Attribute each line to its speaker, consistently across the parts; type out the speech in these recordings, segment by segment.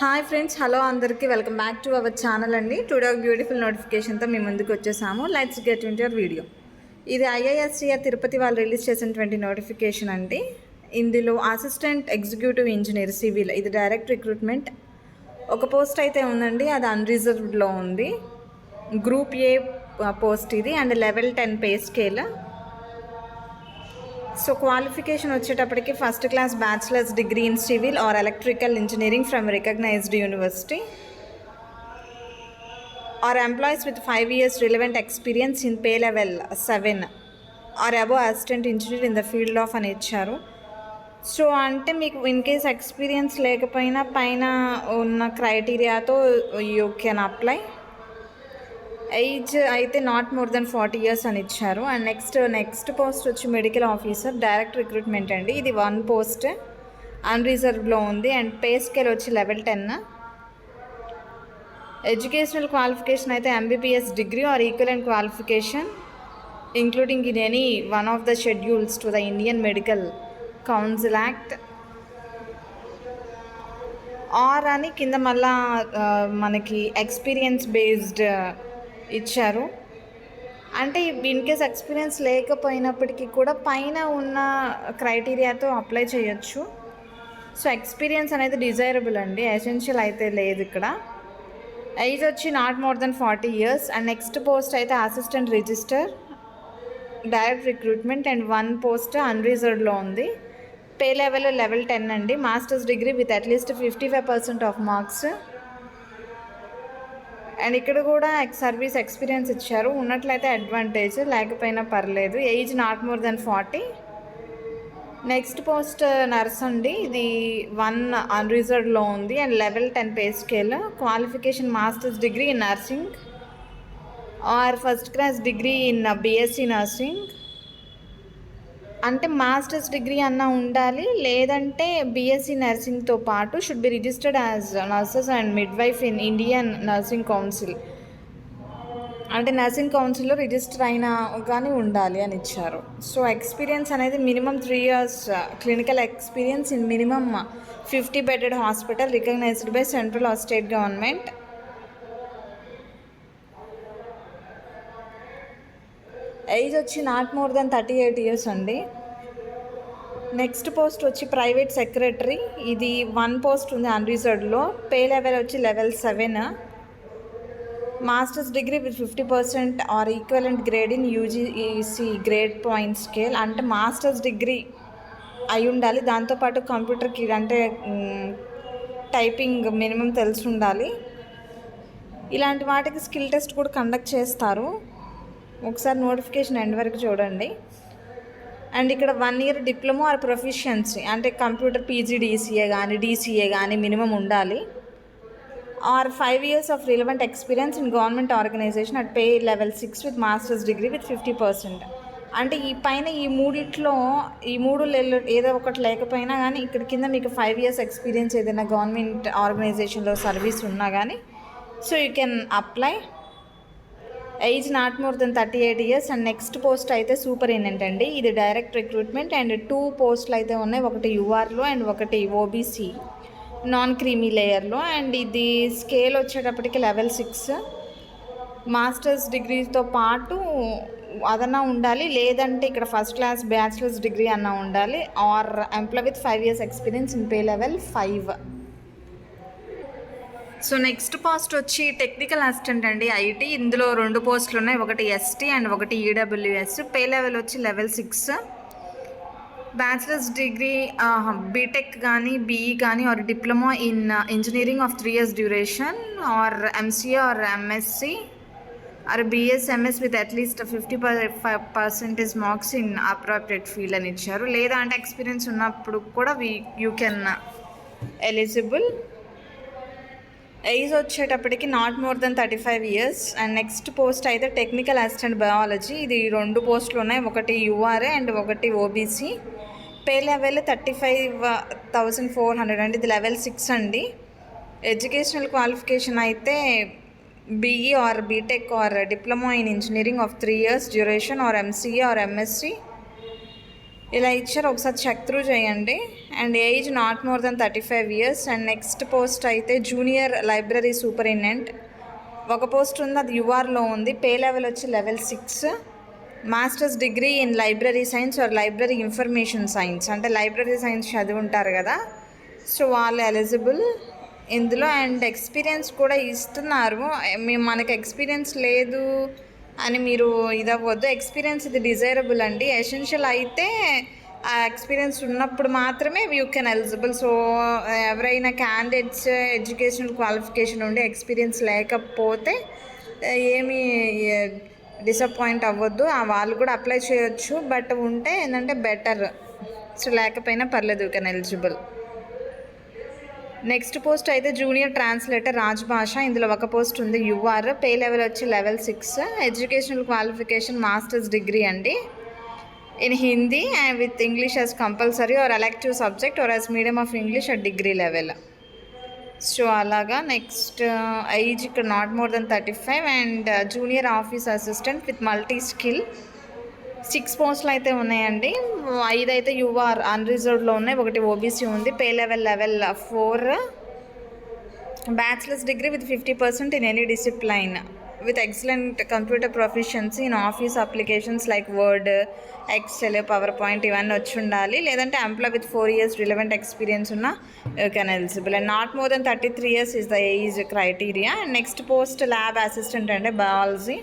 Speaker 1: Hi friends, hello అందరికీ welcome back to our channel అండి. Today ఒక బ్యూటిఫుల్ నోటిఫికేషన్తో మీ ముందుకు వచ్చేసాము. Let's get into your video. ఇది ఐఐఎస్సిఆర్ తిరుపతి వాళ్ళు రిలీజ్ చేసినటువంటి నోటిఫికేషన్ అండి. ఇందులో అసిస్టెంట్ ఎగ్జిక్యూటివ్ ఇంజనీర్ సివిల్, ఇది డైరెక్ట్ రిక్రూట్మెంట్. ఒక పోస్ట్ అయితే ఉందండి, అది అన్రిజర్వ్డ్లో ఉంది. గ్రూప్ ఏ పోస్ట్ ఇది and level 10 pay scale. So qualification వచ్చేటప్పటికి first class bachelor's degree in civil or electrical engineering from recognised university are employees with 5 years relevant experience in pay level 7 or above assistant engineer in the field of అని ఇచ్చారు. So అంటే మీకు in case experience లేకపోయినా పైన ఉన్న క్రైటీరియాతో you can apply. Age అయితే not more than 40 years అని ఇచ్చారు. అండ్ నెక్స్ట్ పోస్ట్ వచ్చి మెడికల్ ఆఫీసర్ డైరెక్ట్ రిక్రూట్మెంట్ అండి. ఇది 1 పోస్ట్ అన్రిజర్వ్డ్లో ఉంది అండ్ పే స్కేల్ వచ్చి లెవెల్ 10. ఎడ్యుకేషనల్ క్వాలిఫికేషన్ అయితే MBBS degree or equivalent qualification including in any one of the schedules to the Indian Medical Council Act or అని కింద మళ్ళా మనకి ఎక్స్పీరియన్స్ బేస్డ్ ఇచ్చారు. అంటే ఇన్ కేస్ ఎక్స్పీరియన్స్ లేకపోయినప్పటికీ కూడా పైన ఉన్న క్రైటీరియాతో అప్లై చేయొచ్చు. సో ఎక్స్పీరియన్స్ అనేది డిజైరబుల్ అండి, ఎసెన్షియల్ అయితే లేదు ఇక్కడ. ఏజ్ వచ్చి not more than 40 years. And next post అయితే assistant registrar direct recruitment and 1 post అన్రిజర్వ్డ్లో ఉంది. పే లెవెల్ లెవెల్ 10 అండి. Master's degree with at least 55% of marks. And ఇక్కడ కూడా సర్వీస్ ఎక్స్పీరియన్స్ ఇచ్చారు. ఉన్నట్లయితే అడ్వాంటేజ్, లేకపోయినా పర్లేదు. Age not more than 40. Next post nurse అండి. ఇది 1 అన్రిజర్వ్డ్లో ఉంది and level 10 pay scale. Qualification masters degree in nursing or first class degree in BSc nursing. అంటే మాస్టర్స్ డిగ్రీ అన్న ఉండాలి, లేదంటే బీఎస్సీ నర్సింగ్తో పాటు should be registered as nurses and midwife in Indian Nursing Council. అంటే నర్సింగ్ కౌన్సిల్లో register అయినా కానీ ఉండాలి అని ఇచ్చారు. సో ఎక్స్పీరియన్స్ అనేది minimum 3 years clinical experience in minimum 50 bedded hospital recognised by central or state government. Age వచ్చి నాట్ మోర్ దెన్ 38 years అండి. నెక్స్ట్ పోస్ట్ వచ్చి ప్రైవేట్ సెక్రటరీ. ఇది 1 పోస్ట్ ఉంది అన్రిజర్వ్డ్లో. పే లెవెల్ వచ్చి level 7. Masters degree with 50% are equivalent grade in UGC grade point scale. అంటే masters degree అయి ఉండాలి, దాంతోపాటు కంప్యూటర్కి అంటే టైపింగ్ మినిమం తెలిసి ఉండాలి. ఇలాంటి వాటికి స్కిల్ టెస్ట్ కూడా కండక్ట్ చేస్తారు. ఒకసారి నోటిఫికేషన్ ఎండ్ వరకు చూడండి. అండ్ ఇక్కడ 1 year డిప్లొమా ఆర్ ప్రొఫిషియన్సీ, అంటే కంప్యూటర్ పీజీడీసీఏ కానీ డీసీఏ కానీ మినిమం ఉండాలి. Or 5 years of relevant experience in government organisation at pay level 6 with masters degree with 50%. అంటే ఈ పైన ఈ మూడిట్లో ఈ 3 ఏదో ఒకటి లేకపోయినా కానీ ఇక్కడ కింద మీకు 5 years ఎక్స్పీరియన్స్ ఏదైనా గవర్నమెంట్ ఆర్గనైజేషన్లో సర్వీస్ ఉన్నా కానీ so you can apply. Age not more then 38 years. And next post అయితే సూపరింటెండెంట్ అండి. ఇది డైరెక్ట్ రిక్రూట్మెంట్ అండ్ 2 పోస్టులు అయితే ఉన్నాయి. ఒకటి యూఆర్లో అండ్ ఒకటి ఓబీసీ నాన్ క్రీమీ లేయర్లో. అండ్ ఇది స్కేల్ వచ్చేటప్పటికి లెవెల్ 6. మాస్టర్స్ డిగ్రీతో పాటు అదన్నా ఉండాలి, లేదంటే ఇక్కడ ఫస్ట్ క్లాస్ బ్యాచిలర్స్ డిగ్రీ అన్నా ఉండాలి or employ with 5 years experience in pay level 5. So next post వచ్చి టెక్నికల్ అసిస్టెంట్ అండి, ఐటీ. ఇందులో 2 పోస్టులు ఉన్నాయి, ఒకటి ఎస్టీ అండ్ ఒకటి ఈడబ్ల్యూఎస్. పే లెవెల్ వచ్చి లెవెల్ 6. బ్యాచిలర్స్ డిగ్రీ బీటెక్ కానీ బీఈ కానీ or diploma in engineering of 3 years duration or MCA or MSc or BSMS with at least 50% marks in appropriate field అని ఇచ్చారు. లేదా అంటే ఎక్స్పీరియన్స్ ఉన్నప్పుడు కూడా యూ కెన్ ఎలిజిబుల్. ఏజ్ వచ్చేటప్పటికి not more than 35 years. And next post అయితే technical assistant biology. ఇది 2 పోస్టులు ఉన్నాయి, ఒకటి యూఆర్ఏ అండ్ ఒకటి ఓబీసీ. పే లెవెల్ 35,400 అండి. ఇది లెవెల్ 6 అండి. ఎడ్యుకేషనల్ క్వాలిఫికేషన్ అయితే BE or BTech or diploma in engineering of 3 years duration or MCA or MSc ఇలా ఇచ్చారు, ఒకసారి చెక్ త్రూ చేయండి. And age not more than 35 years. And next post అయితే junior library superintendent ఒక post ఉంది, అది యూఆర్లో ఉంది. పే లెవెల్ వచ్చి level 6. Masters degree in library science or library information science, అంటే లైబ్రరీ సైన్స్ చదివి ఉంటారు కదా, సో వాళ్ళు ఎలిజిబుల్ ఇందులో. అండ్ ఎక్స్పీరియన్స్ కూడా ఇస్తున్నారు. మనకి ఎక్స్పీరియన్స్ లేదు అని మీరు ఇదవ్వద్దు. ఎక్స్పీరియన్స్ ఇది డిజైరబుల్ అండి. ఎసెన్షియల్ అయితే ఆ ఎక్స్పీరియన్స్ ఉన్నప్పుడు మాత్రమే యూ కెన్ ఎలిజిబుల్. సో ఎవరైనా క్యాండిడేట్స్ ఎడ్యుకేషనల్ క్వాలిఫికేషన్ ఉండి ఎక్స్పీరియన్స్ లేకపోతే ఏమీ డిసప్పాయింట్ అవ్వద్దు, వాళ్ళు కూడా అప్లై చేయొచ్చు. బట్ ఉంటే ఏంటంటే బెటర్, సో లేకపోయినా పర్లేదు, you can eligible. Next post అయితే జూనియర్ ట్రాన్స్లేటర్ రాజ్భాష, ఇందులో ఒక పోస్ట్ ఉంది యూఆర్. పే లెవెల్ వచ్చి level 6. Educational qualification masters degree అండి in Hindi and with English as compulsory or elective subject or as medium of English at degree level. So అలాగా. Next age ఇక్కడ not more than 35. And junior office assistant with multi skill. 6 పోస్టులు అయితే ఉన్నాయండి. 5 అయితే you're అన్రిజర్వ్డ్లో ఉన్నాయి, 1 OBC ఉంది. Pay level 4. Bachelor's degree with 50% in any discipline with excellent computer proficiency in office applications like Word, Excel, PowerPoint ఇవన్నీ వచ్చి ఉండాలి. లేదంటే employ with 4 years relevant experience ఉన్న you can eligible. And not more than 33 years is the age criteria. And next post lab assistant అంటే biology,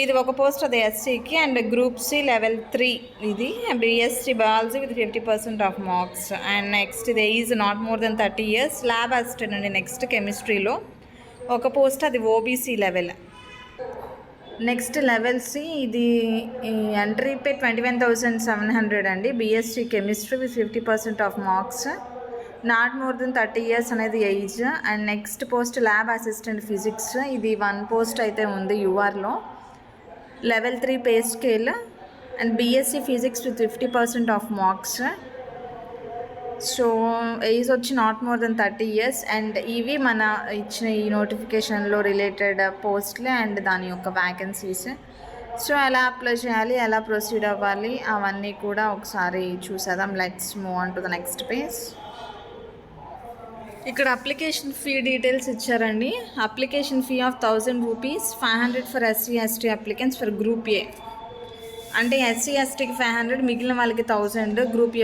Speaker 1: ఇది ఒక post, అది ఎస్సీకి. అండ్ గ్రూప్ సి లెవెల్ 3 ఇది BSc biology with 50% of marks. And next ఇది age not more than 30 years. Lab assistant అండి next కెమిస్ట్రీలో ఒక పోస్ట్, అది OBC level. Next level C, ఇది ఎంట్రీ పే 21,700 అండి. BSc chemistry with 50% of marks. Not more than 30 years అనేది age. And next post lab assistant physics, ఇది 1 post అయితే ఉంది యూఆర్లో. Level 3 pay scale. And BSc physics with 50% of marks. So age వచ్చి not more than 30 years. And ఇవి మన ఇచ్చిన ఈ నోటిఫికేషన్లో రిలేటెడ్ పోస్ట్లే అండ్ దాని యొక్క వ్యాకెన్సీస్. సో ఎలా అప్లై చేయాలి, ఎలా ప్రొసీడ్ అవ్వాలి, అవన్నీ కూడా ఒకసారి చూసేద్దాం. Let's move on to the next page. ఇక్కడ అప్లికేషన్ ఫీ డీటెయిల్స్ ఇచ్చారండి. Application fee of 1000 rupees, 500 for SC ST applicants for group A. అంటే ఎస్సీ ఎస్టీకి 500, మిగిలిన వాళ్ళకి 1000 గ్రూప్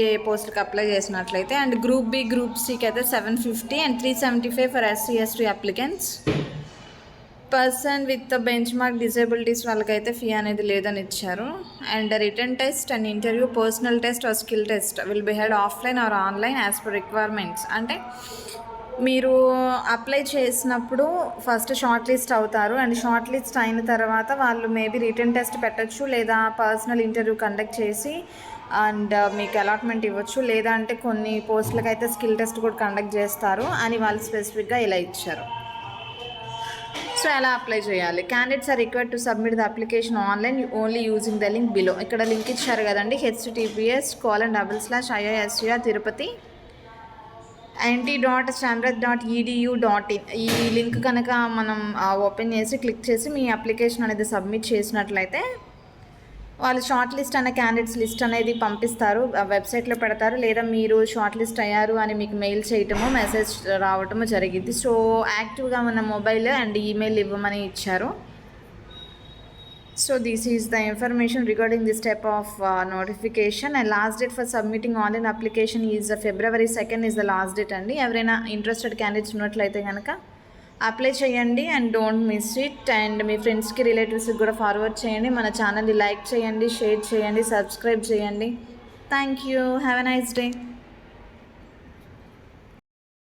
Speaker 1: ఏ పోస్ట్కి అప్లై చేసినట్లయితే. అండ్ గ్రూప్ బి, గ్రూప్ సికి అయితే 750 and 375 for SC ST applicants. Person with bench mark disabilities వాళ్ళకైతే ఫీ అనేది లేదని ఇచ్చారు. And return test and interview, personal test are skill test will be held offline or online as per requirements. అంటే మీరు apply చేసినప్పుడు first short list అవుతారు. And short list అయిన తర్వాత వాళ్ళు మేబీ రిటర్న్ టెస్ట్ పెట్టచ్చు, లేదా పర్సనల్ ఇంటర్వ్యూ కండక్ట్ చేసి అండ్ మీకు అలాట్మెంట్ ఇవ్వచ్చు. లేదా అంటే కొన్ని పోస్టులకు అయితే స్కిల్ టెస్ట్ కూడా కండక్ట్ చేస్తారు అని వాళ్ళు స్పెసిఫిక్గా ఇలా ఇచ్చారు. సో ఎలా అప్లై చేయాలి? Candidates are required to submit the application online only using the link below. ఇక్కడ లింక్ ఇచ్చారు కదండి, https://iiscr Tirupati nt.shamrat.edu.in. ఈ లింక్ కనుక మనం ఓపెన్ చేసి క్లిక్ చేసి మీ అప్లికేషన్ అనేది సబ్మిట్ చేసినట్లయితే వాళ్ళు షార్ట్ లిస్ట్ అనే క్యాండిడేట్స్ లిస్ట్ అనేది పంపిస్తారు, వెబ్సైట్లో పెడతారు. లేదా మీరు షార్ట్ లిస్ట్ అయ్యారు అని మీకు మెయిల్ చేయటము, మెసేజ్ రావటము జరిగింది. సో యాక్టివ్గా మన మొబైల్ అండ్ ఈమెయిల్ ఇవ్వమని ఇచ్చారు. So this is the information regarding this type of notification. And last date for submitting online application is February 2nd is the last date అండి. ఎవరైనా ఇంట్రెస్టెడ్ క్యాండిడేట్స్ ఉన్నట్లయితే కనుక అప్లై చేయండి and don't miss it. And మీ ఫ్రెండ్స్కి, రిలేటివ్స్కి కూడా forward చేయండి. మన ఛానల్ని లైక్ చేయండి, షేర్ చేయండి, సబ్స్క్రైబ్ చేయండి. Thank you. Have a nice day.